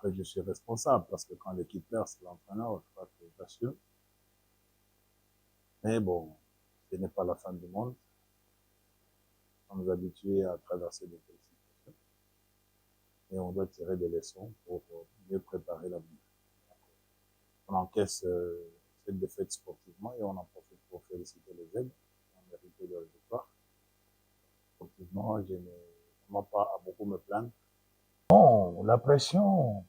après, je suis responsable parce que quand l'équipe perd, c'est l'entraîneur, je crois que j'assume. Mais bon, ce n'est pas la fin du monde. On nous habitués à traverser de telles situations. Et on doit tirer des leçons pour mieux préparer l'avenir. On encaisse cette défaite sportivement et on en profite pour féliciter les aides qui ont mérité leur victoire. Sportivement, je n'ai vraiment pas à beaucoup me plaindre. Bon, la pression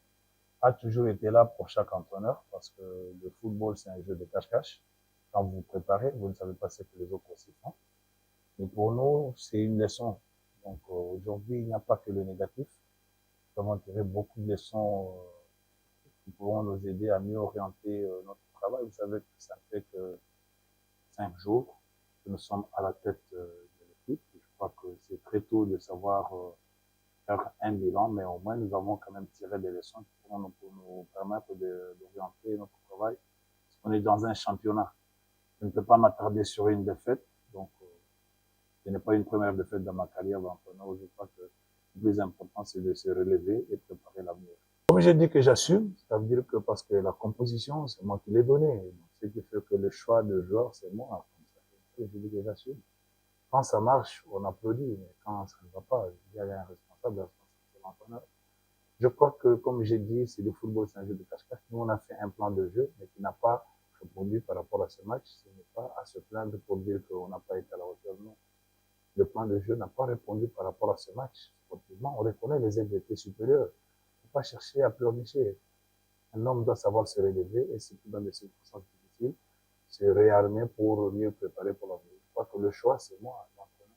a toujours été là pour chaque entraîneur parce que le football, c'est un jeu de cache-cache. Quand vous vous préparez, vous ne savez pas ce que les autres aussi font. Mais pour nous, c'est une leçon. Donc aujourd'hui, il n'y a pas que le négatif. Nous avons tiré beaucoup de leçons qui pourront nous aider à mieux orienter notre travail. Vous savez que ça ne fait que 5 jours que nous sommes à la tête de l'équipe. Je crois que c'est très tôt de savoir faire un bilan, mais au moins nous avons quand même tiré des leçons qui pourront nous permettre d'orienter notre travail. Parce qu'on est dans un championnat. Je ne peux pas m'attarder sur une défaite. Donc, ce n'est pas une première défaite dans ma carrière d'entraîneur. Je crois que le plus important, c'est de se relever et préparer l'avenir. Comme j'ai dit que j'assume, ça veut dire que parce que la composition, c'est moi qui l'ai donnée. Ce qui fait que le choix de joueur, c'est moi. Je dis que j'assume. Quand ça marche, on applaudit, mais quand ça ne va pas, il y a un responsable, c'est l'entraîneur. Je crois que, comme j'ai dit, c'est le football, c'est un jeu de cache-cache. Nous, on a fait un plan de jeu, mais qui n'a pas répondu par rapport à ce match. Ce n'est pas à se plaindre pour dire qu'on n'a pas été à la hauteur, non. Le plan de jeu n'a pas répondu par rapport à ce match. Sportivement, on reconnaît les aides étaient supérieures. Il ne faut pas chercher à pleurnicher. Un homme doit savoir se relever et surtout dans des circonstances difficiles, se réarmer pour mieux préparer pour l'avenir. Je crois que le choix, c'est moi, l'entraîneur.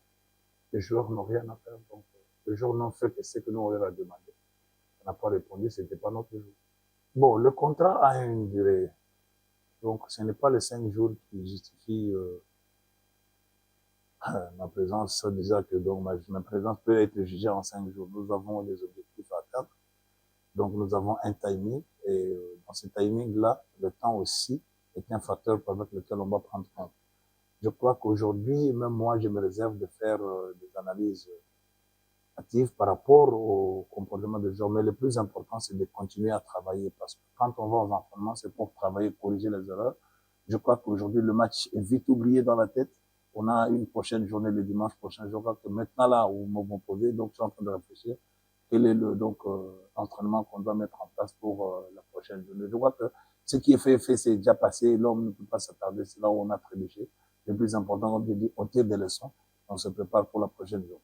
Les joueurs n'ont rien à faire. Donc, les joueurs n'ont fait que ce que nous, on leur a demandé. On n'a pas répondu, ce n'était pas notre jour. Bon, le contrat a une durée. Donc, ce n'est pas les 5 jours qui justifient ma présence. Déjà que donc, ma présence peut être jugée en 5 jours. Nous avons des objectifs à atteindre. Donc, nous avons un timing. Et dans ce timing-là, le temps aussi est un facteur avec lequel on va prendre compte. Je crois qu'aujourd'hui, même moi, je me réserve de faire des analyses actives par rapport au comportement des joueurs. Mais le plus important, c'est de continuer à travailler parce que quand on va aux entraînements, c'est pour travailler, corriger les erreurs. Je crois qu'aujourd'hui, le match est vite oublié dans la tête. On a une prochaine journée le dimanche prochain. Je crois que maintenant, là où me vont poser, donc je suis en train de réfléchir quel est le entraînement qu'on doit mettre en place pour la prochaine journée. Je vois que ce qui est fait, c'est déjà passé. L'homme ne peut pas s'attarder. C'est là où on a trébuché. Le plus important, comme je dis, on tire des leçons. On se prépare pour la prochaine journée.